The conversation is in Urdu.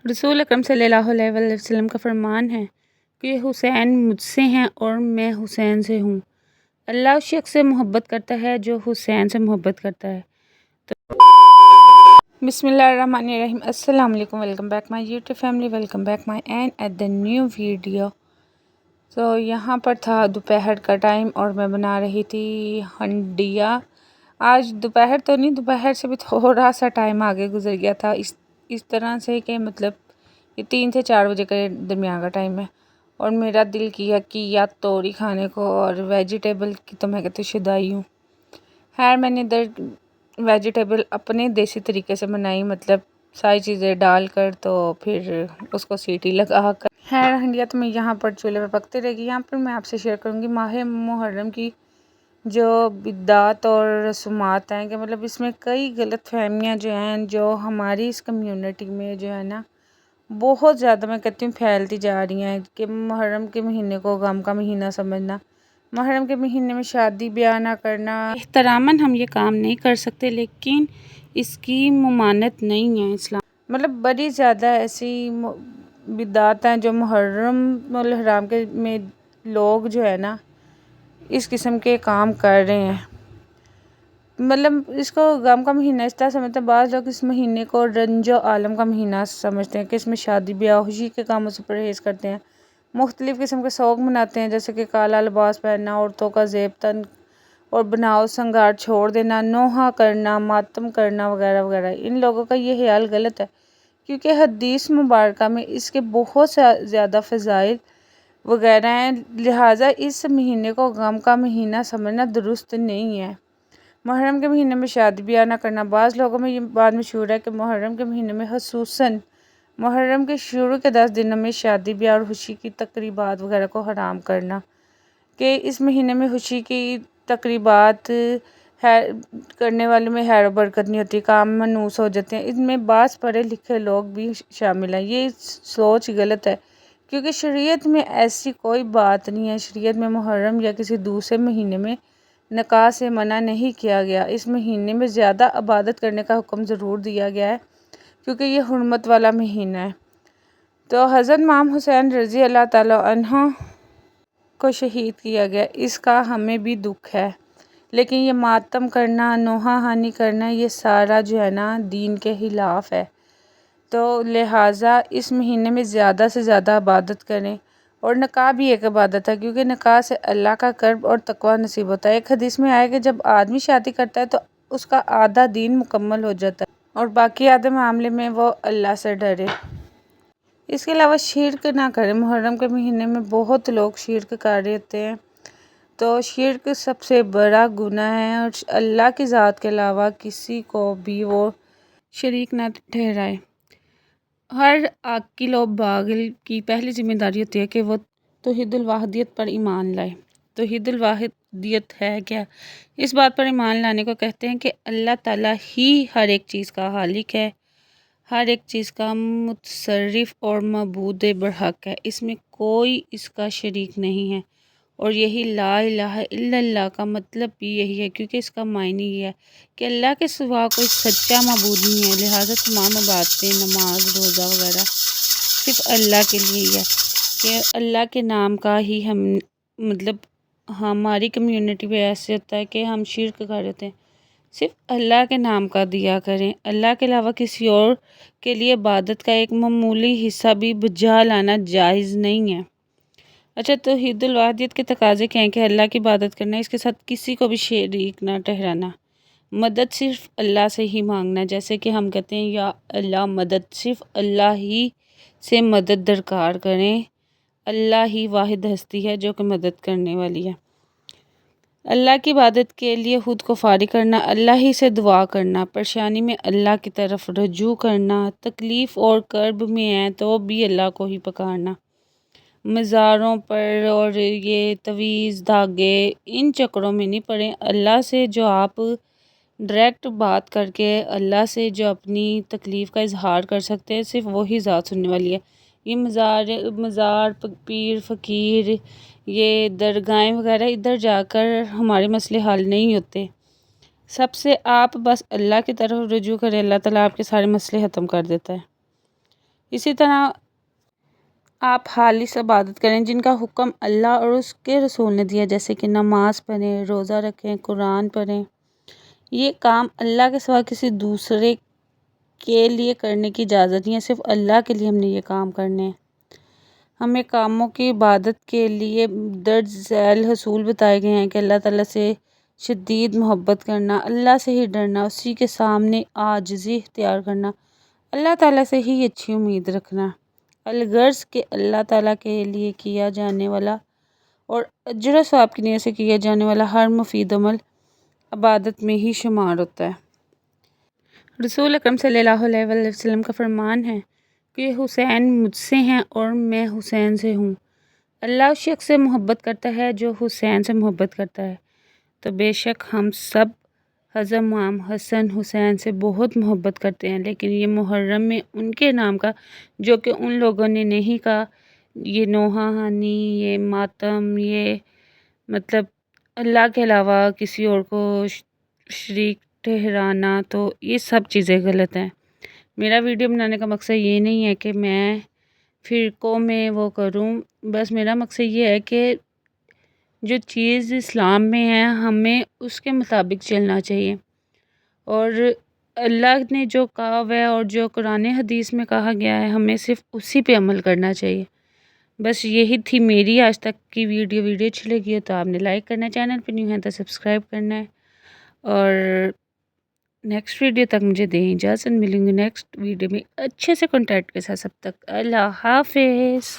رسول اکرم صلی اللہ علیہ وسلم کا فرمان ہے کہ حسین مجھ سے ہیں اور میں حسین سے ہوں۔ اللہ اس شخص سے محبت کرتا ہے جو حسین سے محبت کرتا ہے۔ بسم اللہ الرحمن الرحیم۔ السلام علیکم، welcome back my YouTube family, welcome back my and at the new video. تو یہاں پر تھا دوپہر کا ٹائم اور میں بنا رہی تھی ہنڈیا۔ آج دوپہر تو نہیں، دوپہر سے بھی تھوڑا سا ٹائم آگے گزر گیا تھا، اس طرح سے کہ مطلب یہ 3 سے 4 بجے کے درمیان کا ٹائم ہے، اور میرا دل کیا کہ یا توری کھانے کو، اور ویجیٹیبل کی تو میں کہتی شدائی ہوں۔ خیر میں نے ادھر ویجیٹیبل اپنے دیسی طریقے سے بنائی، مطلب ساری چیزیں ڈال کر، تو پھر اس کو سیٹی لگا کر۔ خیر ہنڈیا تو میں یہاں پر چولہے پہ پکتے رہے گی۔ یہاں پر میں آپ سے شیئر کروں گی ماہ محرم کی جو بدعات اور رسومات ہیں، کہ مطلب اس میں کئی غلط فہمیاں جو ہیں، جو ہماری اس کمیونٹی میں جو ہے نا بہت زیادہ میں کہتی ہوں پھیلتی جا رہی ہیں، کہ محرم کے مہینے کو غم کا مہینہ سمجھنا، محرم کے مہینے میں شادی بیاہ نہ کرنا۔ احتراماً ہم یہ کام نہیں کر سکتے، لیکن اس کی ممانعت نہیں ہے اسلام، مطلب بڑی زیادہ ایسی بدعات ہیں جو محرم الحرام کے میں لوگ جو ہے نا اس قسم کے کام کر رہے ہیں۔ مطلب اس کو غم کا مہینہ اس طرح سمجھتے ہیں، بعض لوگ اس مہینے کو رنج و عالم کا مہینہ سمجھتے ہیں، کہ اس میں شادی بیاہ خوشی کے کاموں سے پرہیز کرتے ہیں، مختلف قسم کے شوق مناتے ہیں، جیسے کہ کالا لباس پہننا، عورتوں کا زیب تن اور بناؤ سنگار چھوڑ دینا، نوحہ کرنا، ماتم کرنا وغیرہ وغیرہ۔ ان لوگوں کا یہ خیال غلط ہے، کیونکہ حدیث مبارکہ میں اس کے بہت زیادہ فضائل وغیرہ ہیں، لہٰذا اس مہینے کو غم کا مہینہ سمجھنا درست نہیں ہے۔ محرم کے مہینے میں شادی بیاہ نہ کرنا، بعض لوگوں میں یہ بات مشہور ہے کہ محرم کے مہینے میں خصوصاً محرم کے شروع کے 10 دنوں میں شادی بیاہ اور خوشی کی تقریبات وغیرہ کو حرام کرنا، کہ اس مہینے میں خوشی کی تقریبات کرنے والوں میں خیر و برکت نہیں ہوتی، کام منحوس ہو جاتے ہیں۔ ان میں بعض پڑھے لکھے لوگ بھی شامل ہیں۔ یہ سوچ غلط ہے، کیونکہ شریعت میں ایسی کوئی بات نہیں ہے۔ شریعت میں محرم یا کسی دوسرے مہینے میں نکاح سے منع نہیں کیا گیا۔ اس مہینے میں زیادہ عبادت کرنے کا حکم ضرور دیا گیا ہے، کیونکہ یہ حرمت والا مہینہ ہے۔ تو حضرت امام حسین رضی اللہ تعالیٰ عنہ کو شہید کیا گیا، اس کا ہمیں بھی دکھ ہے، لیکن یہ ماتم کرنا، نوحہ خوانی کرنا، یہ سارا جو ہے نا دین کے خلاف ہے۔ تو لہٰذا اس مہینے میں زیادہ سے زیادہ عبادت کریں، اور نکاح بھی ایک عبادت ہے، کیونکہ نکاح سے اللہ کا قرب اور تقویٰ نصیب ہوتا ہے۔ ایک حدیث میں آیا کہ جب آدمی شادی کرتا ہے تو اس کا آدھا دین مکمل ہو جاتا ہے، اور باقی آدھے معاملے میں وہ اللہ سے ڈرے۔ اس کے علاوہ شرک نہ کریں۔ محرم کے مہینے میں بہت لوگ شرک کر رہے ہوتے ہیں، تو شرک سب سے بڑا گناہ ہے، اور اللہ کی ذات کے علاوہ کسی کو بھی وہ شریک نہ ٹھہرائے۔ ہر عاقل و باقل کی پہلی ذمہ داری ہوتی ہے کہ وہ توحید الوحیدیت پر ایمان لائے۔ توحید الوحیدیت ہے کیا؟ اس بات پر ایمان لانے کو کہتے ہیں کہ اللہ تعالیٰ ہی ہر ایک چیز کا خالق ہے، ہر ایک چیز کا متصرف اور معبود برحق ہے، اس میں کوئی اس کا شریک نہیں ہے۔ اور یہی لا الہ الا اللہ کا مطلب بھی یہی ہے، کیونکہ اس کا معنی یہ ہے کہ اللہ کے سوا کوئی سچا معبود نہیں ہے، لہٰذا تمام عبادتیں، نماز، روزہ وغیرہ صرف اللہ کے لیے ہی ہے، کہ اللہ کے نام کا ہی ہم مطلب ہماری کمیونٹی پہ ایسے ہوتا ہے کہ ہم شرک کر رہتے ہیں، صرف اللہ کے نام کا دیا کریں، اللہ کے علاوہ کسی اور کے لیے عبادت کا ایک معمولی حصہ بھی بجا لانا جائز نہیں ہے۔ اچھا، توحید الوحیدیت کے تقاضے کیا ہیں؟ کہ اللہ کی عبادت کرنا، اس کے ساتھ کسی کو بھی شریک نہ ٹھہرانا، مدد صرف اللہ سے ہی مانگنا، جیسے کہ ہم کہتے ہیں یا اللہ مدد، صرف اللہ ہی سے مدد درکار کریں، اللہ ہی واحد ہستی ہے جو کہ مدد کرنے والی ہے۔ اللہ کی عبادت کے لیے خود کو فارغ کرنا، اللہ ہی سے دعا کرنا، پریشانی میں اللہ کی طرف رجوع کرنا، تکلیف اور کرب میں ہیں تو بھی اللہ کو ہی پکارنا، مزاروں پر اور یہ تویز دھاگے ان چکروں میں نہیں پڑیں، اللہ سے جو آپ ڈائریکٹ بات کر کے اللہ سے جو اپنی تکلیف کا اظہار کر سکتے ہیں، صرف وہی ذات سننے والی ہے۔ یہ مزار، پیر، فقیر، یہ درگاہیں وغیرہ، ادھر جا کر ہمارے مسئلے حل نہیں ہوتے۔ سب سے آپ بس اللہ کی طرف رجوع کریں، اللہ تعالیٰ آپ کے سارے مسئلے ختم کر دیتا ہے۔ اسی طرح آپ خالص عبادت کریں جن کا حکم اللہ اور اس کے رسول نے دیا، جیسے کہ نماز پڑھیں، روزہ رکھیں، قرآن پڑھیں۔ یہ کام اللہ کے سوا کسی دوسرے کے لیے کرنے کی اجازت نہیں ہے، صرف اللہ کے لیے ہم نے یہ کام کرنے ہیں۔ ہمیں کاموں کی عبادت کے لیے درج ذیل حصول بتائے گئے ہیں کہ اللہ تعالیٰ سے شدید محبت کرنا، اللہ سے ہی ڈرنا، اسی کے سامنے عاجزی اختیار کرنا، اللہ تعالیٰ سے ہی اچھی امید رکھنا، الغرض کہ اللہ تعالیٰ کے لیے کیا جانے والا اور اجر و ثواب کی نیت سے کیا جانے والا ہر مفید عمل عبادت میں ہی شمار ہوتا ہے۔ رسول اکرم صلی اللہ علیہ وآلہ وسلم کا فرمان ہے کہ حسین مجھ سے ہیں اور میں حسین سے ہوں۔ اللہ اس شخص سے محبت کرتا ہے جو حسین سے محبت کرتا ہے، تو بے شک ہم سب حضرت امام حسن حسین سے بہت محبت کرتے ہیں، لیکن یہ محرم میں ان کے نام کا جو کہ ان لوگوں نے نہیں کہا، یہ نوحانی، یہ ماتم، یہ مطلب اللہ کے علاوہ کسی اور کو شریک ٹھہرانا، تو یہ سب چیزیں غلط ہیں۔ میرا ویڈیو بنانے کا مقصد یہ نہیں ہے کہ میں فرقوں میں وہ کروں، بس میرا مقصد یہ ہے کہ جو چیز اسلام میں ہے ہمیں اس کے مطابق چلنا چاہیے، اور اللہ نے جو کہا ہوا ہے اور جو قرآن حدیث میں کہا گیا ہے ہمیں صرف اسی پہ عمل کرنا چاہیے۔ بس یہی تھی میری آج تک کی ویڈیو اچھی لگی ہے تو آپ نے لائک کرنا ہے، چینل پہ نیو ہے تو سبسکرائب کرنا ہے، اور نیکسٹ ویڈیو تک مجھے دیں اجازت، ملیں گے نیکسٹ ویڈیو میں اچھے سے کنٹینٹ کے ساتھ۔ سب تک اللہ حافظ۔